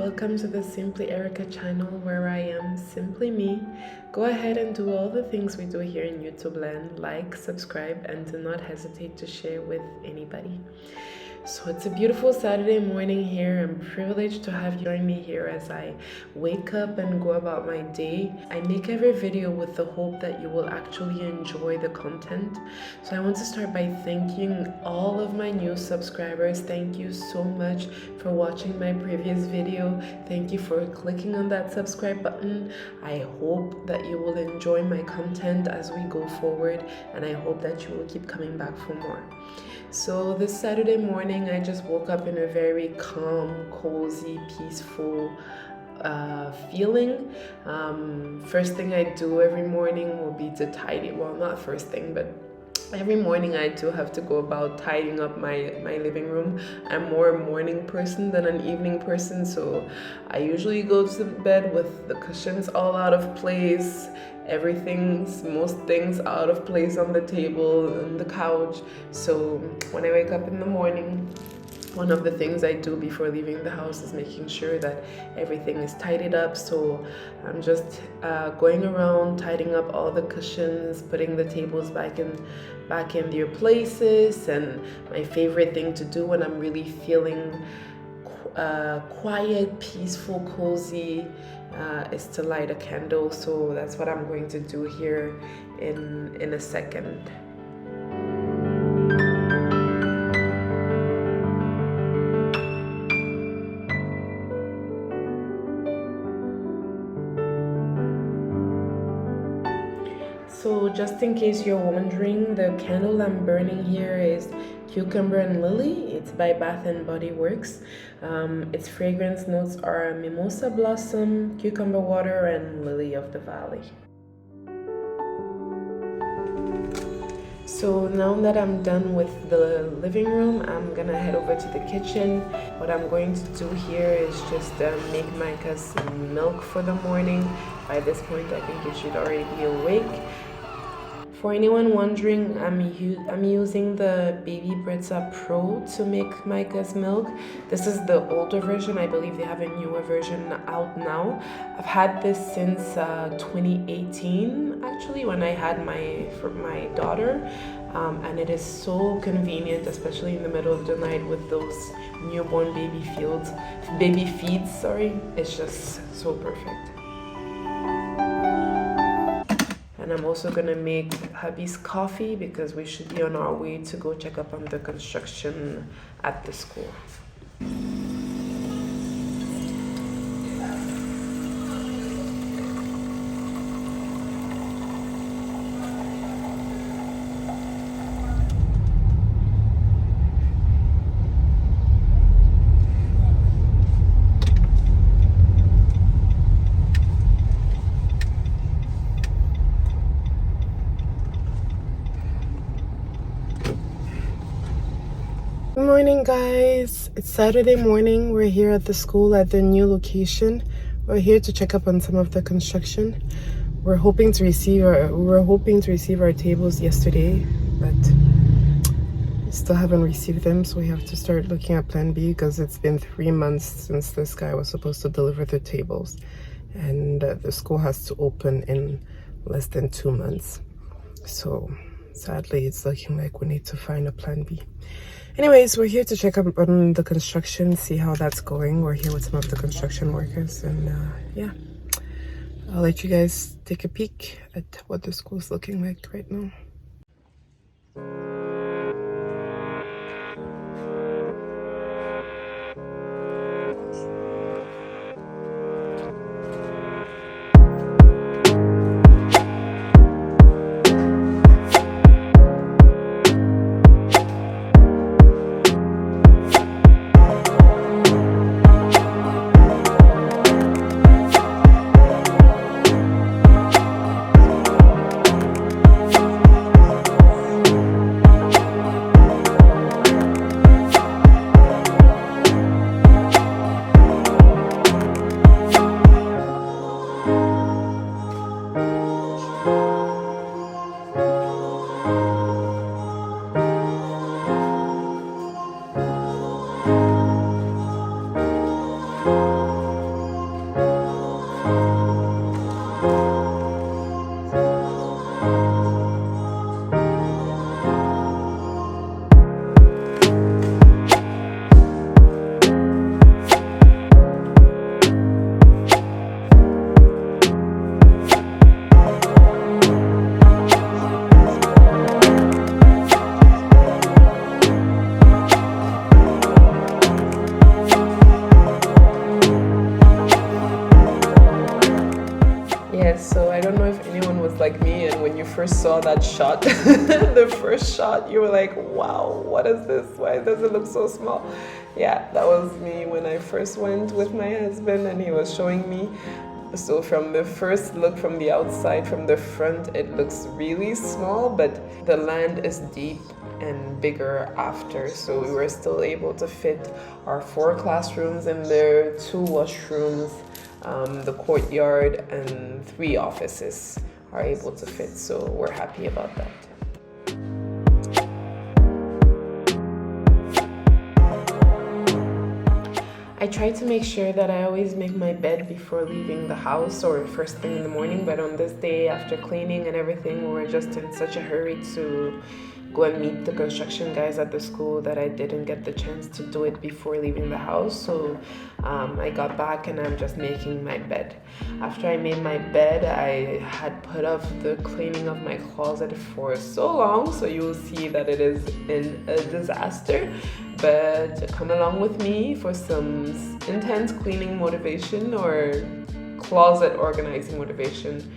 welcome to the Simply Erica channel where I am simply me. Go ahead and do all the things we do here in YouTube land, like, subscribe, and do not hesitate to share with anybody. So it's a beautiful Saturday morning here. I'm privileged to have you join me here as I wake up and go about my day. I make every video with the hope that you will actually enjoy the content. So I want to start by thanking all of my new subscribers. Thank you so much for watching my previous video. Thank you for clicking on that subscribe button. I hope that you will enjoy my content as we go forward, and I hope that you will keep coming back for more. So this Saturday morning, I just woke up in a very calm, cozy, peaceful feeling. First thing I do every morning will be to tidy, well, not first thing, but every morning I do have to go about tidying up my living room. I'm more a morning person than an evening person, so I usually go to bed with the cushions all out of place, most things out of place on the table and the couch. So when I wake up in the morning, one of the things I do before leaving the house is making sure that everything is tidied up. So I'm just going around tidying up all the cushions, putting the tables back in their places. And my favorite thing to do when I'm really feeling quiet, peaceful, cozy is to light a candle. So that's what I'm going to do here in a second. So just in case you're wondering, the candle I'm burning here is Cucumber and Lily. It's by Bath and Body Works. Its fragrance notes are mimosa blossom, cucumber water, and lily of the valley. So now that I'm done with the living room, I'm gonna head over to the kitchen. What I'm going to do here is just make Micah some milk for the morning. By this point, I think it should already be awake. For anyone wondering, I'm using the Baby Britza Pro to make Micah's milk. This is the older version. I believe they have a newer version out now. I've had this since 2018, actually, when I had for my daughter. And it is so convenient, especially in the middle of the night with those newborn baby feeds, sorry. It's just so perfect. And I'm also gonna make hubby's coffee because we should be on our way to go check up on the construction at the school. Good morning, guys. It's Saturday morning. We're here at the school at the new location. We're here to check up on some of the construction. We're hoping to receive our tables yesterday, but we still haven't received them, so we have to start looking at plan B because it's been 3 months since this guy was supposed to deliver the tables, and the school has to open in less than 2 months. So sadly, it's looking like we need to find a plan B. Anyways, we're here to check up on the construction, see how that's going. We're here with some of the construction workers, and yeah, I'll let you guys take a peek at what the school's looking like right now. So I don't know if anyone was like me, and when you first saw that shot, the first shot, you were like, wow, what is this? Why does it look so small? Yeah, that was me when I first went with my husband, and he was showing me. So from the first look from the outside, from the front, it looks really small, but the land is deep and bigger after. So we were still able to fit our 4 classrooms in there, 2 washrooms, the courtyard, and 3 offices are able to fit. So we're happy about that. I try to make sure that I always make my bed before leaving the house or first thing in the morning, but on this day, after cleaning and everything, we were just in such a hurry to go and meet the construction guys at the school that I didn't get the chance to do it before leaving the house. So I got back and I'm just making my bed. After I made my bed, I had put off the cleaning of my closet for so long, so you will see that it is in a disaster. But come along with me for some intense cleaning motivation or closet organizing motivation.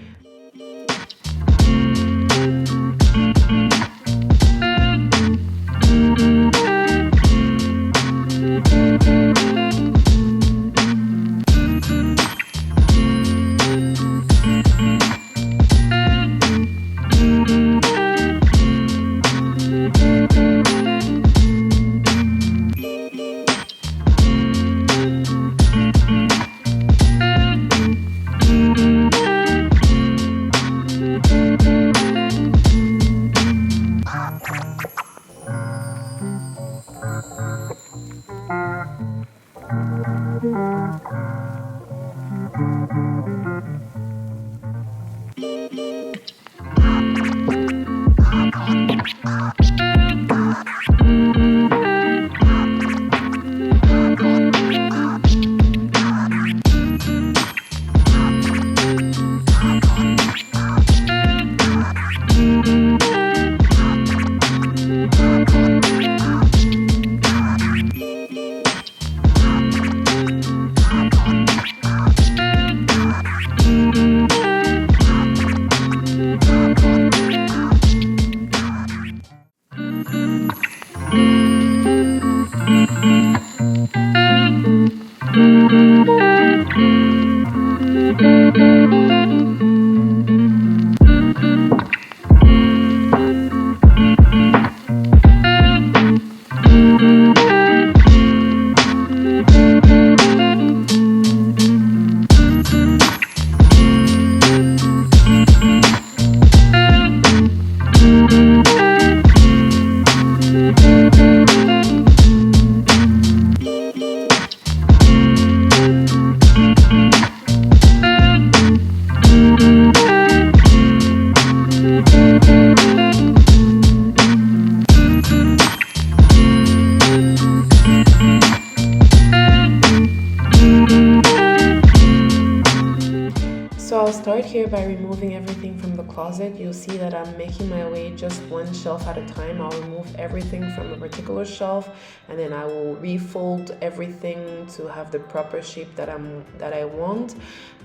So I'll start here by removing everything from the closet. You'll see that I'm making my way just one shelf at a time. I'll remove everything from a particular shelf, and then I will refold everything to have the proper shape that I want.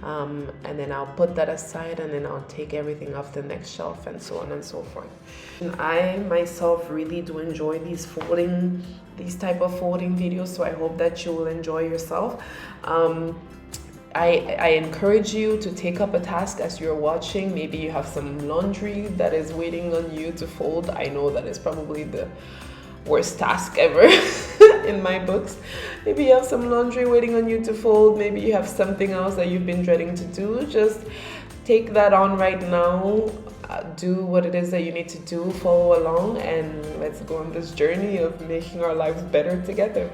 And then I'll put that aside, and then I'll take everything off the next shelf, and so on and so forth. And I myself really do enjoy these type of folding videos, so I hope that you will enjoy yourself. I encourage you to take up a task as you're watching. Maybe you have some laundry that is waiting on you to fold. I know that is probably the worst task ever in my books. Maybe you have some laundry waiting on you to fold. Maybe you have something else that you've been dreading to do. Just take that on right now. Do what it is that you need to do. Follow along, and let's go on this journey of making our lives better together.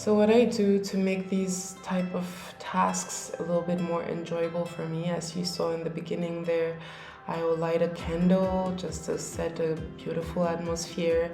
So what I do to make these type of tasks a little bit more enjoyable for me, as you saw in the beginning there, I will light a candle just to set a beautiful atmosphere.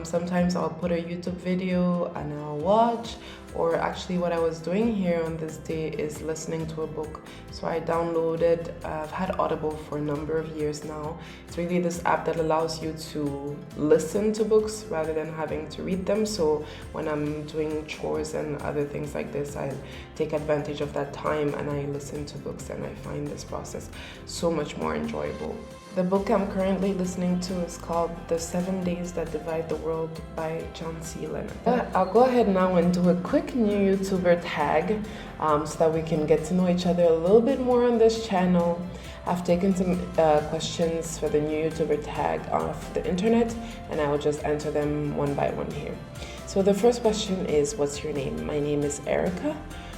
Sometimes I'll put a YouTube video and I'll watch, or actually what I was doing here on this day is listening to a book. So I downloaded, I've had Audible for a number of years now. It's really this app that allows you to listen to books rather than having to read them. So when I'm doing chores and other things like this, I take advantage of that time and I listen to books, and I find this process so much more enjoyable. The book I'm currently listening to is called The 7 Days That Divide the World by John C. Lennon. I'll go ahead now and do a quick new YouTuber tag so that we can get to know each other a little bit more on this channel. I've taken some questions for the new YouTuber tag off the internet, and I will just answer them one by one here. So the first question is, what's your name? My name is Erica.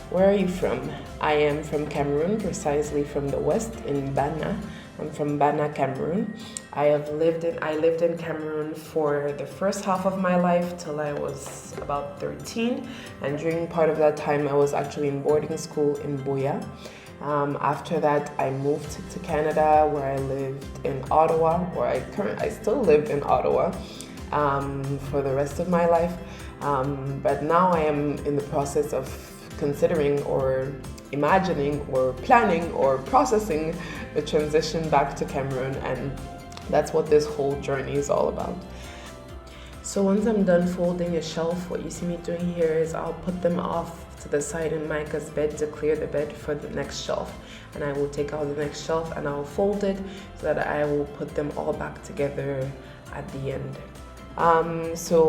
Where are you from? I am from Cameroon, precisely from the west in Bana. I'm from Bana, Cameroon. I lived in Cameroon for the first half of my life till I was about 13, and during part of that time I was actually in boarding school in Boya. After that I moved to Canada, where I lived in Ottawa, or I still live in Ottawa for the rest of my life. But now I am in the process of considering or imagining or planning or processing the transition back to Cameroon, and that's what this whole journey is all about. So once I'm done folding a shelf, what you see me doing here is I'll put them off to the side in Micah's bed to clear the bed for the next shelf, and I will take out the next shelf and I'll fold it so that I will put them all back together at the end. So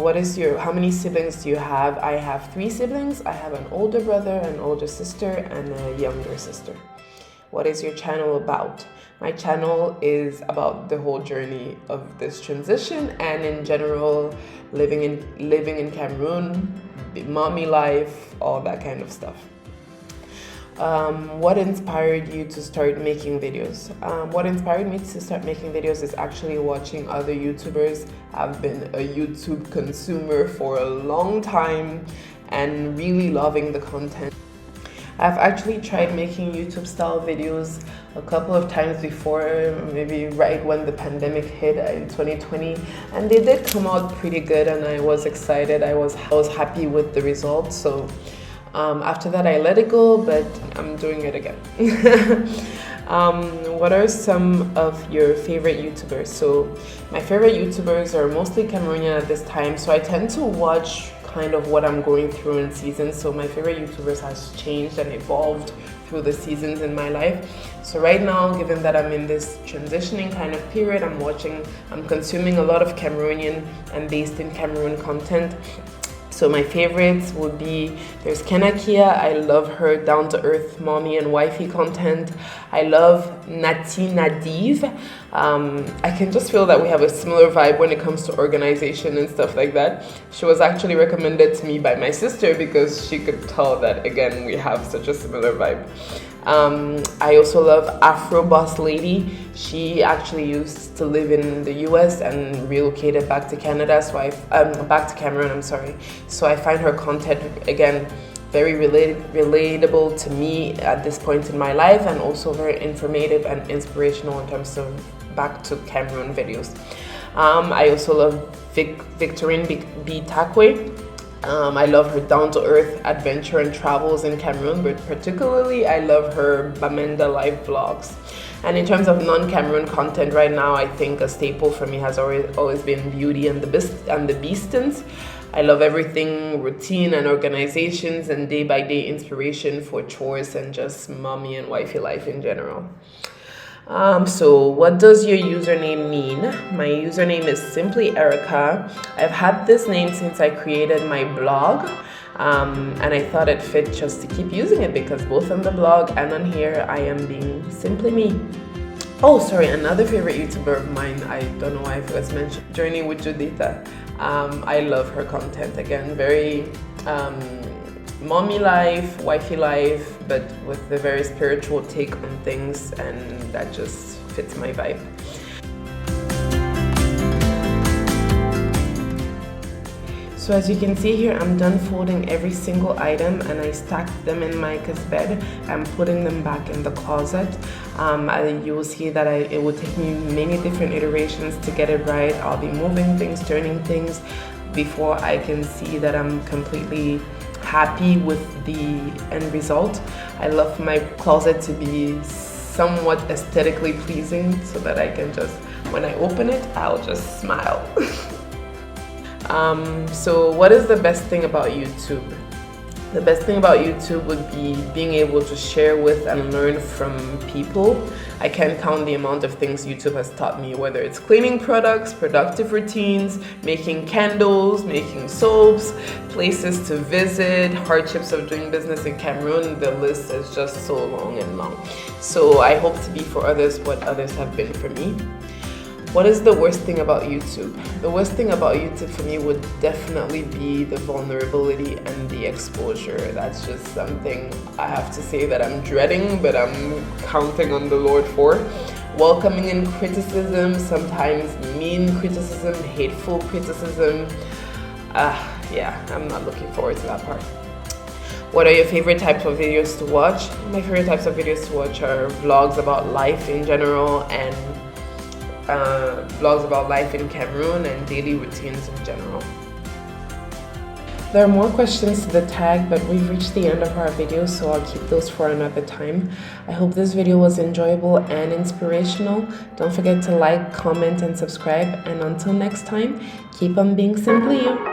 how many siblings do you have? I have 3 siblings. I have an older brother, an older sister, and a younger sister. What is your channel about? My channel is about the whole journey of this transition, and in general, living in Cameroon, mommy life, all that kind of stuff. What inspired you to start making videos? What inspired me to start making videos is actually watching other YouTubers. I've been a YouTube consumer for a long time and really loving the content. I've actually tried making YouTube style videos a couple of times before, maybe right when the pandemic hit in 2020, and they did come out pretty good, and I was excited. I was happy with the results. So after that I let it go, but I'm doing it again. What are some of your favorite YouTubers? So my favorite YouTubers are mostly Cameroonian at this time, so I tend to watch kind of what I'm going through in seasons. So my favorite YouTubers has changed and evolved through the seasons in my life. So right now, given that I'm in this transitioning kind of period, I'm consuming a lot of Cameroonian and based in Cameroon content. So my favorites would be, there's Kenakia. I love her down-to-earth mommy and wifey content. I love Nati Nadiv. I can just feel that we have a similar vibe when it comes to organization and stuff like that. She was actually recommended to me by my sister because she could tell that, again, we have such a similar vibe. I also love Afro Boss Lady. She actually used to live in the US and relocated back to Canada, back to Cameroon, I'm sorry. So I find her content, again, very relatable to me at this point in my life, and also very informative and inspirational in terms of back to Cameroon videos. I also love Victorine B. Takwe. I love her down-to-earth adventure and travels in Cameroon, but particularly I love her Bamenda live vlogs. And in terms of non-Cameroon content right now, I think a staple for me has always been Beauty and the Beastons. I love everything routine and organizations and day-by-day inspiration for chores and just mommy and wifey life in general. So what does your username mean? My username is simply Erica. I've had this name since I created my blog, and I thought it fit just to keep using it because both on the blog and on here I am being simply me. Oh, sorry, another favorite YouTuber of mine, I don't know why I forgot to mention, Journey with Juditha. I love her content, again, very mommy life, wifey life, but with a very spiritual take on things, and that just fits my vibe. So as you can see here, I'm done folding every single item and I stacked them in Micah's bed. I'm putting them back in the closet. You will see that it will take me many different iterations to get it right. I'll be moving things, turning things before I can see that I'm completely happy with the end result. I love my closet to be somewhat aesthetically pleasing so that I can just, when I open it, I'll just smile. So what is the best thing about YouTube? The best thing about YouTube would be being able to share with and learn from people. I can't count the amount of things YouTube has taught me, whether it's cleaning products, productive routines, making candles, making soaps, places to visit, hardships of doing business in Cameroon. The list is just so long and long. So I hope to be for others what others have been for me. What is the worst thing about YouTube? The worst thing about YouTube for me would definitely be the vulnerability and the exposure. That's just something I have to say that I'm dreading, but I'm counting on the Lord for. Welcoming in criticism, sometimes mean criticism, hateful criticism. Yeah, I'm not looking forward to that part. What are your favorite types of videos to watch? My favorite types of videos to watch are vlogs about life in general and vlogs about life in Cameroon and daily routines in general. There are more questions to the tag, but we've reached the end of our video, so I'll keep those for another time. I hope this video was enjoyable and inspirational. Don't forget to like, comment, and subscribe. And until next time, keep on being simply you.